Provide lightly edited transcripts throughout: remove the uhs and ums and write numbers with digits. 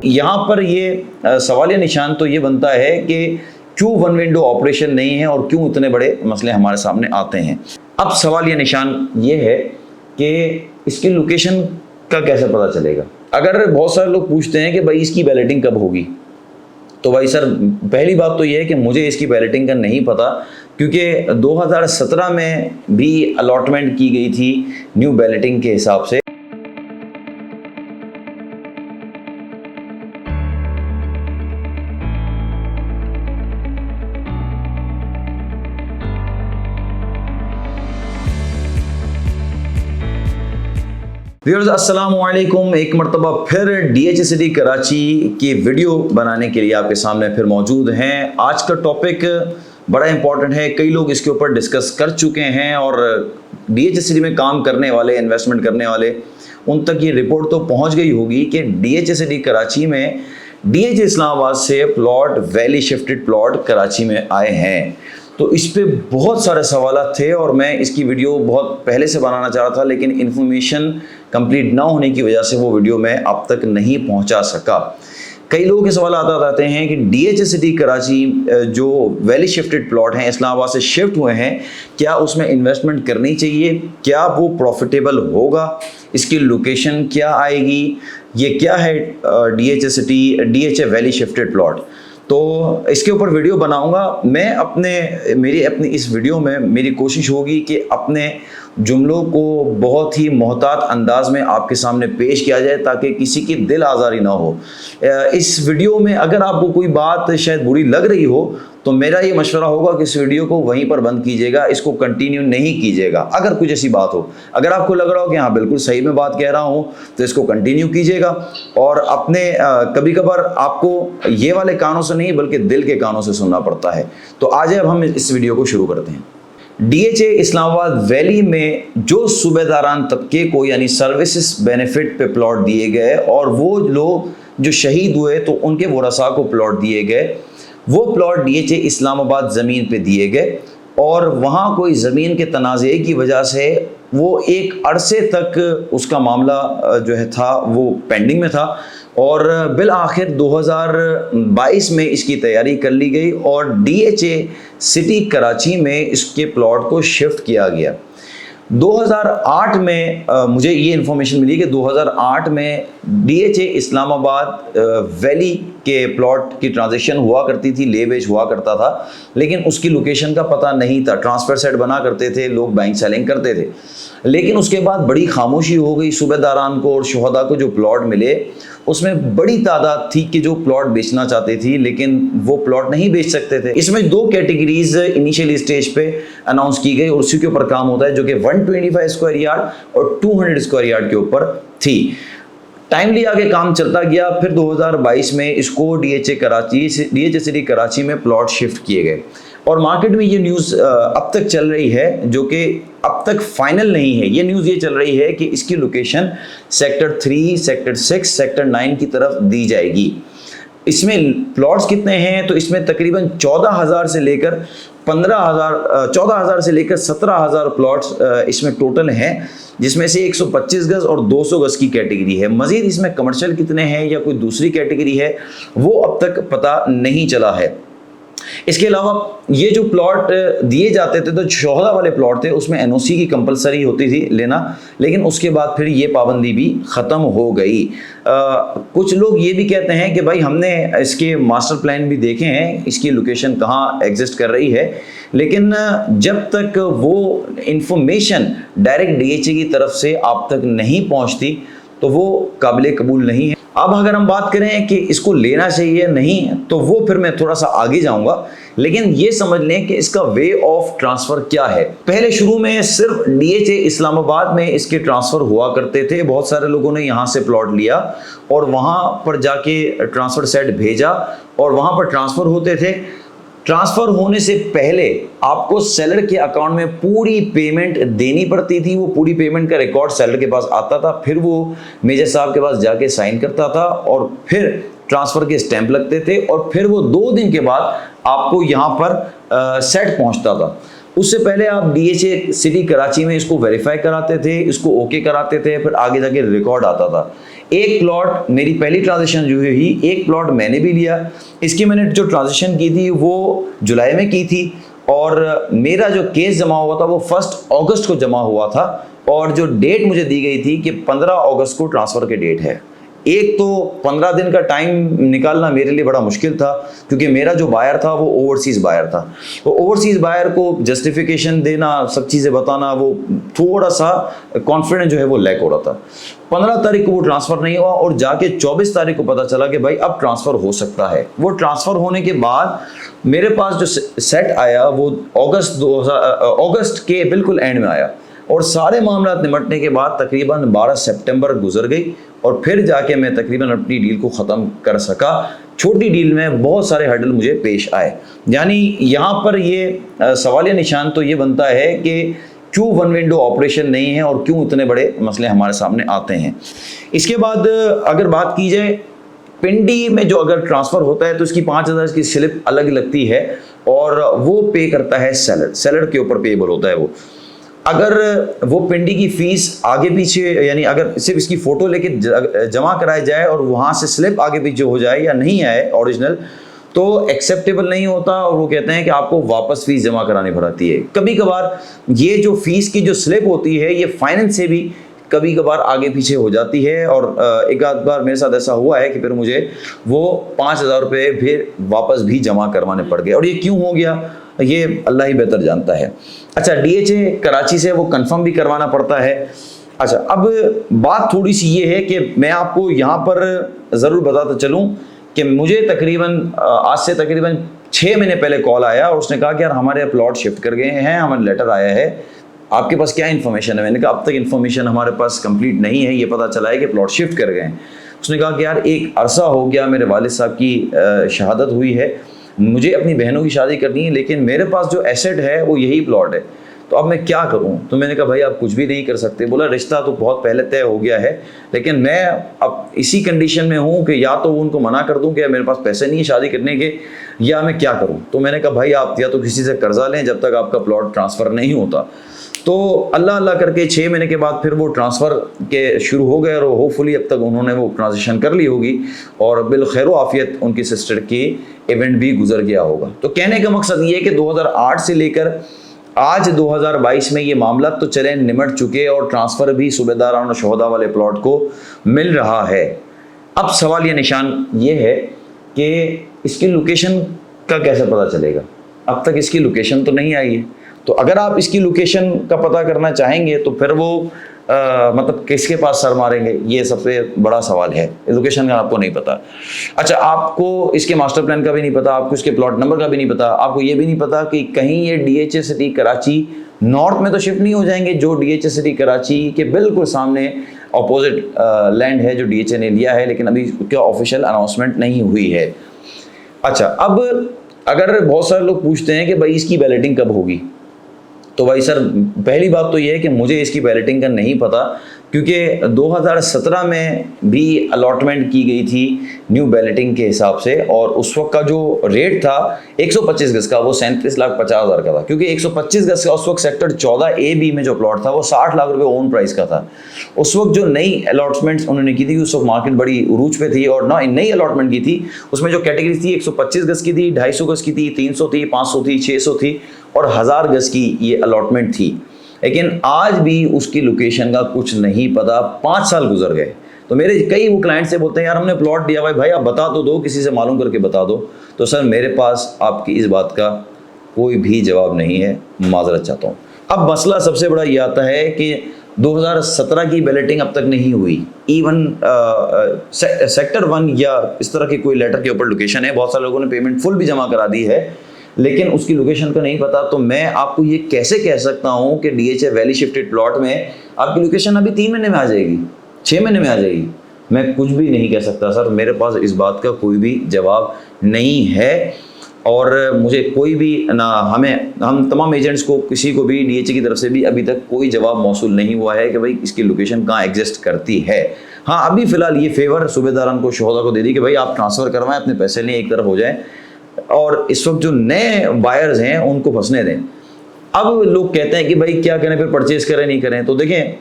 यहाँ पर ये सवालिया निशान तो ये बनता है कि क्यों वन विंडो ऑपरेशन नहीं है और क्यों इतने बड़े मसले हमारे सामने आते हैं। अब सवाल ये निशान ये है कि इसकी लोकेशन का कैसे पता चलेगा। अगर बहुत सारे लोग पूछते हैं कि भाई इसकी बैलेटिंग कब होगी, तो भाई सर पहली बात तो ये है कि मुझे इसकी बैलेटिंग का नहीं पता, क्योंकि 2017 में भी अलॉटमेंट की गई थी न्यू बैलेटिंग के हिसाब से। व्यूअर्स अस्सलाम वालेकुम, एक मरतबा फिर DH सिटी कराची की वीडियो बनाने के लिए आपके सामने फिर मौजूद हैं। आज का टॉपिक बड़ा इंपॉर्टेंट है, कई लोग इसके ऊपर डिस्कस कर चुके हैं और DH सिटी में काम करने वाले, इन्वेस्टमेंट करने वाले, उन तक ये रिपोर्ट तो पहुंच गई होगी कि DH सिटी कराची में DH इस्लामाबाद से plot, valley shifted plot Karachi में आए हैं। तो इस पे बहुत सारे सवाल थे और मैं इसकी वीडियो बहुत पहले से बनाना चाह रहा था, लेकिन इन्फॉर्मेशन कंप्लीट ना होने की वजह से वो वीडियो मैं अब तक नहीं पहुंचा सका। कई लोगों के सवाल आते रहते हैं कि DH सिटी कराची जो वैली शिफ्टेड प्लॉट हैं, इस्लामाबाद से शिफ्ट हुए हैं, क्या उसमें इन्वेस्टमेंट करनी चाहिए, क्या वो प्रॉफिटेबल होगा, इसकी लोकेशन क्या आएगी, ये क्या है DH city, DH valley shifted plot. तो इसके ऊपर वीडियो बनाऊंगा मैं। मेरी अपनी इस वीडियो में मेरी कोशिश होगी कि अपने जुमलों को बहुत ही मोहतात अंदाज में आपके सामने पेश किया जाए ताकि किसी की दिल आज़ारी ना हो। इस वीडियो में अगर आपको कोई बात शायद बुरी लग रही हो तो मेरा ये मशवरा होगा कि इस वीडियो को वहीं पर बंद कीजिएगा, इसको कंटिन्यू नहीं कीजिएगा। अगर कुछ ऐसी बात हो, अगर आपको लग रहा हो कि हाँ बिल्कुल सही में बात कह रहा हूँ, तो इसको कंटिन्यू कीजिएगा। और अपने कभी कभार आपको ये वाले कानों से नहीं बल्कि दिल के कानों से सुनना पड़ता है। तो आज अब हम इस वीडियो को शुरू करते हैं। DH इस्लामाबाद वैली में जो सूबेदारान तबके को यानी सर्विसेज बेनिफिट पे प्लॉट दिए गए और वो लोग जो शहीद हुए तो उनके वरसा को प्लॉट दिए गए, वो प्लॉट DH इस्लामाबाद ज़मीन पे दिए गए और वहाँ कोई ज़मीन के तनाज़े की वजह से वो एक अरसे तक उसका मामला जो है था वो पेंडिंग में था और बिल आखिर 2022 में इसकी तैयारी कर ली गई और DH सिटी कराची में इसके प्लॉट को शिफ्ट किया गया। 2008 में मुझे ये इन्फॉर्मेशन मिली कि 2008 में DH इस्लामाबाद वैली के प्लॉट की ट्रांजैक्शन हुआ करती थी, ले बेच हुआ करता था, लेकिन उसकी लोकेशन का पता नहीं था। ट्रांसफ़र सेट बना करते थे, लोग बैंक सेलिंग करते थे, लेकिन उसके बाद बड़ी खामोशी हो गई। सूबेदारान को और शुहदा को जो प्लॉट मिले उसमें बड़ी तादाद थी कि जो प्लॉट बेचना चाहते थी लेकिन वो प्लॉट नहीं बेच सकते थे। इसमें दो कैटेगरीज इनिशियल स्टेज पे अनाउंस की गई और उसी के ऊपर काम होता है, जो कि 125 स्क्वायर यार्ड और 200 स्क्वायर यार्ड के ऊपर थी। टाइमली आगे काम चलता गया। फिर 2022 में इसको DH सिटी कराची में प्लॉट शिफ्ट किए गए और मार्केट में ये न्यूज़ अब तक चल रही है, जो कि अब तक फाइनल नहीं है। ये न्यूज़ ये चल रही है कि इसकी लोकेशन सेक्टर 3, सेक्टर 6, सेक्टर 9 की तरफ दी जाएगी। इसमें प्लॉट्स कितने हैं तो इसमें तकरीबन 14,000 से लेकर 17,000 प्लॉट्स इसमें टोटल हैं, जिसमें से 125 गज और 200 गज की कैटेगरी है। मजीद इसमें कमर्शियल कितने हैं या कोई दूसरी कैटेगरी है वो अब तक पता नहीं चला है। इसके अलावा ये जो प्लॉट दिए जाते थे तो शोहदा वाले प्लॉट थे, उसमें NOC की कंपलसरी होती थी लेना, लेकिन उसके बाद फिर ये पाबंदी भी ख़त्म हो गई। कुछ लोग ये भी कहते हैं कि भाई हमने इसके मास्टर प्लान भी देखे हैं, इसकी लोकेशन कहाँ एग्जिस्ट कर रही है, लेकिन जब तक वो इंफॉर्मेशन डायरेक्ट DH की तरफ से आप तक नहीं पहुँचती तो वो काबिल कबूल नहीं है। अब अगर हम बात करें कि इसको लेना चाहिए नहीं, तो वो फिर मैं थोड़ा सा आगे जाऊंगा, लेकिन ये समझ लें कि इसका वे ऑफ ट्रांसफ़र क्या है। पहले शुरू में सिर्फ DH इस्लामाबाद में इसके ट्रांसफ़र हुआ करते थे। बहुत सारे लोगों ने यहाँ से प्लॉट लिया और वहाँ पर जाके ट्रांसफ़र सेट भेजा और वहाँ पर ट्रांसफ़र होते थे। ट्रांसफ़र होने से पहले आपको सेलर के अकाउंट में पूरी पेमेंट देनी पड़ती थी। वो पूरी पेमेंट का रिकॉर्ड सेलर के पास आता था, फिर वो मेजर साहब के पास जाके साइन करता था और फिर ट्रांसफ़र के स्टैंप लगते थे और फिर वो 2 दिन के बाद आपको यहाँ पर सेट पहुँचता था। उससे पहले आप DH सिटी कराची में इसको वेरीफाई कराते थे, इसको ओके कराते थे, फिर आगे जाके रिकॉर्ड आता था। एक प्लॉट मेरी पहली ट्रांजेक्शन जो हुई, एक प्लॉट मैंने भी लिया। इसकी मैंने जो ट्रांजेक्शन की थी वो जुलाई में की थी और मेरा जो केस जमा हुआ था वो 1 अगस्त को जमा हुआ था और जो डेट मुझे दी गई थी कि 15 अगस्त को ट्रांसफ़र की डेट है। एक तो 15 दिन का टाइम निकालना मेरे लिए बड़ा मुश्किल था क्योंकि मेरा जो बायर था वो ओवरसीज़ बायर था। तो ओवरसीज़ बायर को जस्टिफिकेशन देना, सब चीज़ें बताना, वो थोड़ा सा कॉन्फिडेंस जो है वो लैक हो रहा था। 15 तारीख को वो ट्रांसफ़र नहीं हुआ और जाके 24 तारीख को पता चला कि भाई अब ट्रांसफ़र हो सकता है। वो ट्रांसफ़र होने के बाद मेरे पास जो सेट आया वो अगस्त के बिल्कुल एंड में आया और सारे मामला निमटने के बाद तकरीबन 12 सितंबर गुजर गई और फिर जाके मैं तकरीबन अपनी डील को ख़त्म कर सका। छोटी डील में बहुत सारे हर्डल मुझे पेश आए। यानी यहाँ पर ये सवालिया निशान तो ये बनता है कि क्यों वन विंडो ऑपरेशन नहीं है और क्यों इतने बड़े मसले हमारे सामने आते हैं। इसके बाद अगर बात की जाए पिंडी में जो अगर ट्रांसफ़र होता है तो इसकी 5000 की स्लिप अलग लगती है और वो पे करता है सेलर के ऊपर पेएबल होता है वो। अगर वो पिंडी की फ़ीस आगे पीछे यानी अगर सिर्फ इसकी फ़ोटो लेके जमा कराया जाए और वहाँ से स्लिप आगे पीछे हो जाए या नहीं आए ओरिजिनल तो एक्सेप्टेबल नहीं होता और वो कहते हैं कि आपको वापस फ़ीस जमा करानी पड़ती है। कभी कभार ये जो फ़ीस की जो स्लिप होती है ये फाइनेंस से भी कभी कभार आगे पीछे हो जाती है और एक आध बार मेरे साथ ऐसा हुआ है कि फिर मुझे वो 5000 रुपये फिर वापस भी जमा करवाने पड़ गए। और ये क्यों हो गया ये अल्लाह ही बेहतर जानता है। अच्छा, DHA कराची से वो कंफर्म भी करवाना पड़ता है। अच्छा, अब बात थोड़ी सी ये है कि मैं आपको यहाँ पर ज़रूर बताता चलूँ कि मुझे तकरीबन आज से तकरीबन 6 महीने पहले कॉल आया और उसने कहा कि यार हमारे प्लॉट शिफ्ट कर गए हैं, हमारा लेटर आया है, आपके पास क्या इन्फॉर्मेशन है। मैंने कहा अब तक इन्फॉर्मेशन हमारे पास कंप्लीट नहीं है, ये पता चला है कि प्लॉट शिफ्ट कर गए हैं। उसने कहा कि यार एक अरसा हो गया मेरे वालिद साहब की शहादत हुई है, मुझे अपनी बहनों की शादी करनी है लेकिन मेरे पास जो एसेट है वो यही प्लॉट है, तो अब मैं क्या करूं। तो मैंने कहा भाई आप कुछ भी नहीं कर सकते। बोला रिश्ता तो बहुत पहले तय हो गया है लेकिन मैं अब इसी कंडीशन में हूं कि या तो उनको मना कर दूं कि मेरे पास पैसे नहीं है शादी करने के, या मैं क्या करूं। तो मैंने कहा भाई आप या तो किसी से कर्जा लें जब तक आपका प्लॉट ट्रांसफ़र नहीं होता। तो अल्लाह अल्लाह करके 6 महीने के बाद फिर वो ट्रांसफ़र के शुरू हो गए और होपफुली अब तक उन्होंने वो ट्रांजिशन कर ली होगी और बिलखैर आफियत उनकी सिस्टर की इवेंट भी गुजर गया होगा। तो कहने का मकसद ये है कि 2008 से लेकर आज 2022 में ये मामला तो चले निमट चुके और ट्रांसफ़र भी सूबेदारान और शोहदा वाले प्लॉट को मिल रहा है। अब सवाल ये निशान ये है कि इसकी लोकेशन का कैसे पता चलेगा। अब तक इसकी लोकेशन तो नहीं आई है, तो अगर आप इसकी लोकेशन का पता करना चाहेंगे तो फिर वो मतलब किसके पास सर मारेंगे, ये सबसे बड़ा सवाल है। लोकेशन का आपको नहीं पता। अच्छा, आपको इसके मास्टर प्लान का भी नहीं पता, आपको इसके प्लॉट नंबर का भी नहीं पता, आपको ये भी नहीं पता कि कहीं ये DHA सिटी कराची नॉर्थ में तो शिफ्ट नहीं हो जाएंगे, जो DHA सिटी कराची के बिल्कुल सामने अपोजिट लैंड है जो DHA ने लिया है, लेकिन अभी उसका ऑफिशियल अनाउंसमेंट नहीं हुई है। अच्छा, अब अगर बहुत सारे लोग पूछते हैं कि भाई इसकी बैलेटिंग कब होगी, तो भाई सर पहली बात तो ये है कि मुझे इसकी बैलेटिंग का नहीं पता क्योंकि 2017 में भी अलॉटमेंट की गई थी न्यू बैलेटिंग के हिसाब से और उस वक्त का जो रेट था 125 गज का वो 37,50,000 का था, क्योंकि 125 गज का उस वक्त सेक्टर 14A-B में जो प्लॉट था वो 60 लाख रुपए ओन प्राइस का था। उस वक्त जो नई अलॉटमेंट्स उन्होंने की थी उस वक्त मार्केट बड़ी उरूज पे थी और नई अलॉटमेंट की थी उसमें जो कैटेगरी थी 125 गज की थी, 250 गज की थी, 300 थी, 500 थी, 600 थी और 1000 गज की ये अलॉटमेंट थी। लेकिन आज भी उसकी लोकेशन का कुछ नहीं पता। 5 साल गुजर गए। तो मेरे कई वो क्लाइंट से बोलते हैं यार हमने प्लॉट दिया भाई आप बता तो दो, किसी से मालूम करके बता दो। तो सर मेरे पास आपकी इस बात का कोई भी जवाब नहीं है, माजरत चाहता हूँ। अब मसला सबसे बड़ा ये आता है कि 2017 की बैलेटिंग अब तक नहीं हुई। इवन सेक्टर 1 या इस तरह के कोई लेटर के ऊपर लोकेशन है, बहुत सारे लोगों ने पेमेंट फुल भी जमा करा दी है लेकिन उसकी लोकेशन का नहीं पता। तो मैं आपको ये कैसे कह सकता हूँ कि DHA वैली शिफ्टेड प्लॉट में आपकी लोकेशन अभी 3 महीने में आ जाएगी, 6 महीने में आ जाएगी, मैं कुछ भी नहीं कह सकता सर। मेरे पास इस बात का कोई भी जवाब नहीं है और मुझे कोई भी ना हम तमाम एजेंट्स को किसी को भी DHA की तरफ से भी अभी तक कोई जवाब मौसूल नहीं हुआ है कि भाई इसकी लोकेशन कहाँ एग्जिस्ट करती है। हाँ, अभी फ़िलहाल ये फेवर सूबेदारान को शोहदा को दे दी कि भाई आप ट्रांसफ़र करवाएं, अपने पैसे लें, एक तरफ हो जाए और इस वक्त जो नए बायर्स हैं उनको फंसने दें। अब लोग कहते हैं कि भाई क्या करें, फिर परचेज़ करें नहीं करें। तो देखें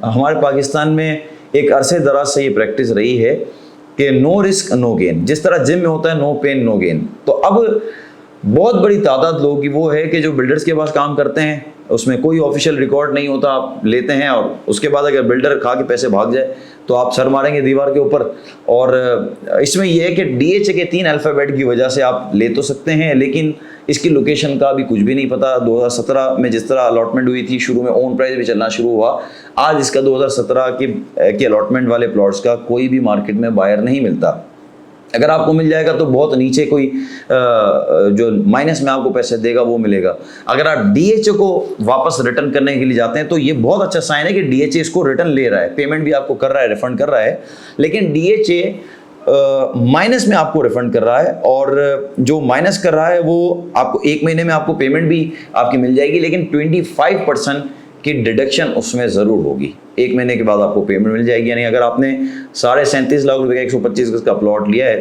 हमारे पाकिस्तान में एक अरसे दराज से ये प्रैक्टिस रही है कि नो रिस्क नो गेन, जिस तरह जिम में होता है नो पेन नो गेन। तो अब बहुत बड़ी तादाद लोगों की वो है कि जो बिल्डर्स के पास काम करते हैं, उसमें कोई ऑफिशियल रिकॉर्ड नहीं होता, आप लेते हैं और उसके बाद अगर बिल्डर खा के पैसे भाग जाए तो आप सर मारेंगे दीवार के ऊपर। और इसमें यह है कि DHA के 3 अल्फ़ाबेट की वजह से आप ले तो सकते हैं, लेकिन इसकी लोकेशन का भी कुछ भी नहीं पता। 2017 में जिस तरह अलॉटमेंट हुई थी, शुरू में ओन प्राइस भी चलना शुरू हुआ, आज इसका 2017 के अलॉटमेंट वाले प्लॉट्स का कोई भी मार्केट में बायर नहीं मिलता। अगर आपको मिल जाएगा तो बहुत नीचे कोई जो माइनस में आपको पैसे देगा वो मिलेगा। अगर आप DHA को वापस रिटर्न करने के लिए जाते हैं तो ये बहुत अच्छा साइन है कि DHA इसको रिटर्न ले रहा है, पेमेंट भी आपको कर रहा है, रिफंड कर रहा है, लेकिन DHA माइनस में आपको रिफंड कर रहा है। और जो माइनस कर रहा है वो आपको 1 महीने में आपको पेमेंट भी आपकी मिल जाएगी, लेकिन 25% की डिडक्शन उसमें ज़रूर होगी। 1 महीने के बाद आपको पेमेंट मिल जाएगी। यानी अगर आपने 37.5 लाख रुपए का 125 गज का प्लॉट लिया है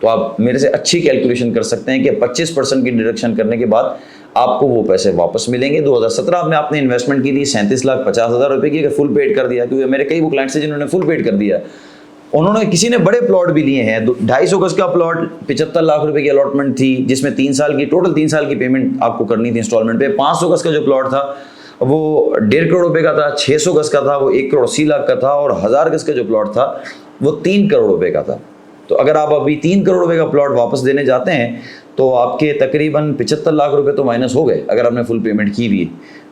तो आप मेरे से अच्छी कैलकुलेशन कर सकते हैं कि 25% की डिडक्शन करने के बाद आपको वो पैसे वापस मिलेंगे। 2017 में आपने इन्वेस्टमेंट की थी 37,50,000 रुपए की, अगर फुल पेड कर दिया, क्योंकि मेरे कई वो क्लाइंट्स हैं जिन्होंने फुल पेड कर दिया, उन्होंने किसी ने बड़े प्लॉट भी लिए हैं। 250 गज का प्लॉट 75 लाख रुपए की अलॉटमेंट थी, जिसमें 3 साल की टोटल 3 साल की पेमेंट आपको करनी थी इंस्टॉलमेंट पे। 500 गज का जो प्लॉट था वो 1.5 करोड़ रुपए का था, 600 गज का था वो 1 करोड़ 80 लाख का था, और 1000 गज का जो प्लॉट था वो 3 करोड़ रुपए का था। तो अगर आप अभी 3 करोड़ रुपए का प्लॉट वापस देने जाते हैं तो आपके तकरीबन 75 लाख रुपए तो माइनस हो गए, अगर आपने फुल पेमेंट की हुई,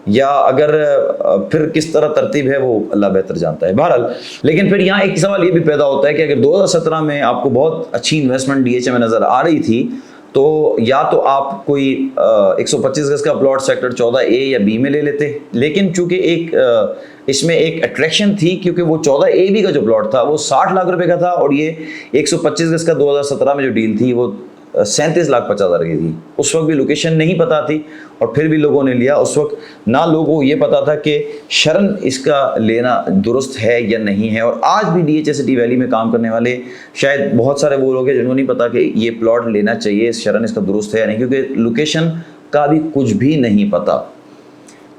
या अगर फिर किस तरह तरतीब है वो अल्लाह बेहतर जानता है। बहरहाल, लेकिन फिर यहाँ एक सवाल ये भी पैदा होता है कि अगर 2017 में आपको बहुत अच्छी इन्वेस्टमेंट DHA में नज़र आ रही थी तो या तो आप कोई 125 गज का प्लॉट सेक्टर 14A या B में ले लेते, लेकिन चूंकि इसमें एक अट्रैक्शन थी, क्योंकि वो 14AB का जो प्लॉट था वो 60 लाख रुपए का था, और ये 125 गज का 2017 में जो डील थी वो 37,50,000 की थी। उस वक्त भी लोकेशन नहीं पता थी और फिर भी लोगों ने लिया। उस वक्त ना लोगों को ये पता था कि शरण इसका लेना दुरुस्त है या नहीं है। और आज भी DHA सिटी वैली में काम करने वाले शायद बहुत सारे वो लोग हैं जिन्होंने नहीं पता कि ये प्लॉट लेना चाहिए, शरण इसका दुरुस्त है या नहीं, क्योंकि लोकेशन का भी कुछ भी नहीं पता।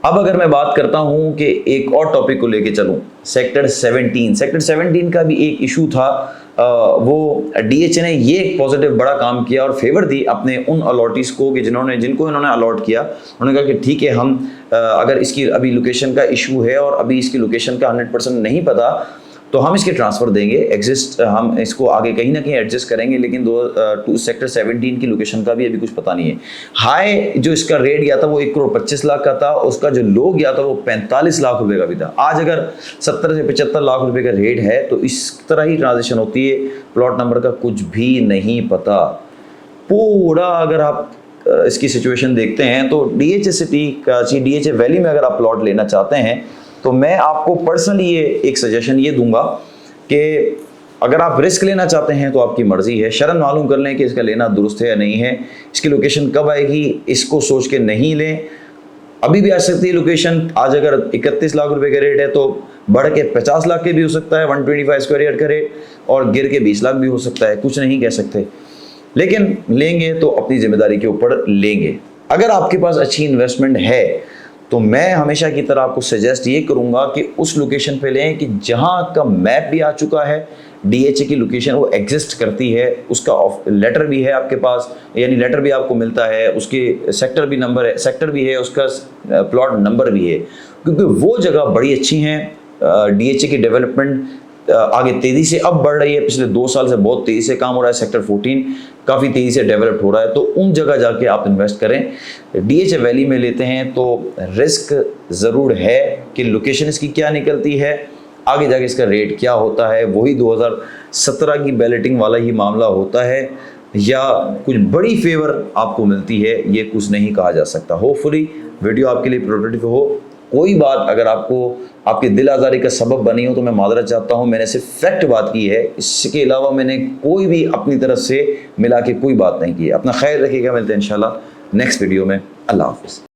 अब अगर मैं बात करता हूं कि एक और टॉपिक को लेके चलूं, सेक्टर 17 का भी एक इशू था। वो DHA ने ये एक पॉजिटिव बड़ा काम किया और फेवर दी अपने उन अलॉटीज को कि जिनको इन्होंने अलॉट किया। उन्होंने कहा कि ठीक है, हम अगर इसकी अभी लोकेशन का इशू है और अभी इसकी लोकेशन का 100% नहीं पता तो हम इसके ट्रांसफ़र देंगे, हम इसको आगे कहीं ना कहीं एडजस्ट करेंगे, लेकिन सेक्टर 17 की लोकेशन का भी अभी कुछ पता नहीं है। हाई जो इसका रेट गया था वो 1 करोड़ 25 लाख का था, उसका जो लो गया था वो 45 लाख रुपए का भी था। आज अगर 70 से 75 लाख रुपए का रेट है तो इस तरह ही ट्रांजेक्शन होती है, प्लॉट नंबर का कुछ भी नहीं पता पूरा। अगर आप इसकी सिचुएशन देखते हैं तो DHA city Karachi, DHA valley में अगर आप प्लॉट लेना चाहते हैं तो मैं आपको पर्सनली ये एक सजेशन ये दूंगा कि अगर आप रिस्क लेना चाहते हैं तो आपकी मर्जी है, शरण मालूम कर लें कि इसका लेना दुरुस्त है या नहीं है, इसकी लोकेशन कब आएगी इसको सोच के नहीं लें। अभी भी आ सकती है लोकेशन, आज अगर 31 लाख रुपए का रेट है तो बढ़ के 50 लाख के भी हो सकता है, 125 स्क्वायर यार्ड का रेट, और गिर के 20 लाख भी हो सकता है, कुछ नहीं कह सकते, लेकिन लेंगे तो अपनी जिम्मेदारी के ऊपर लेंगे। अगर आपके पास अच्छी इन्वेस्टमेंट है तो मैं हमेशा की तरह आपको सजेस्ट ये करूंगा कि उस लोकेशन पे लें कि जहां का मैप भी आ चुका है, DHA की लोकेशन वो एग्जिस्ट करती है, उसका लेटर भी है आपके पास, यानी लेटर भी आपको मिलता है, उसके सेक्टर भी है, उसका प्लॉट नंबर भी है, क्योंकि वो जगह बड़ी अच्छी हैं। DHA की डेवलपमेंट आगे तेज़ी से अब बढ़ रही है, पिछले 2 साल से बहुत तेज़ी से काम हो रहा है, सेक्टर 14 काफ़ी तेज़ी से डेवलप हो रहा है, तो उन जगह जाके आप इन्वेस्ट करें। DHA वैली में लेते हैं तो रिस्क ज़रूर है कि लोकेशन इसकी क्या निकलती है, आगे जाके इसका रेट क्या होता है, वही 2017 की बैलेटिंग वाला ही मामला होता है या कुछ बड़ी फेवर आपको मिलती है, ये कुछ नहीं कहा जा सकता। होपफुली वीडियो आपके लिए प्रोडक्टिव हो। कोई बात अगर आपको आपके दिल आज़ारी का सबब बनी हो तो मैं मादरत चाहता हूँ, मैंने सिर्फ फैक्ट बात की है, इसके अलावा मैंने कोई भी अपनी तरफ से मिला के कोई बात नहीं की है। अपना ख्याल रखिएगा, मिलते हैं इंशाल्लाह नेक्स्ट वीडियो में। अल्लाह हाफ़िज़।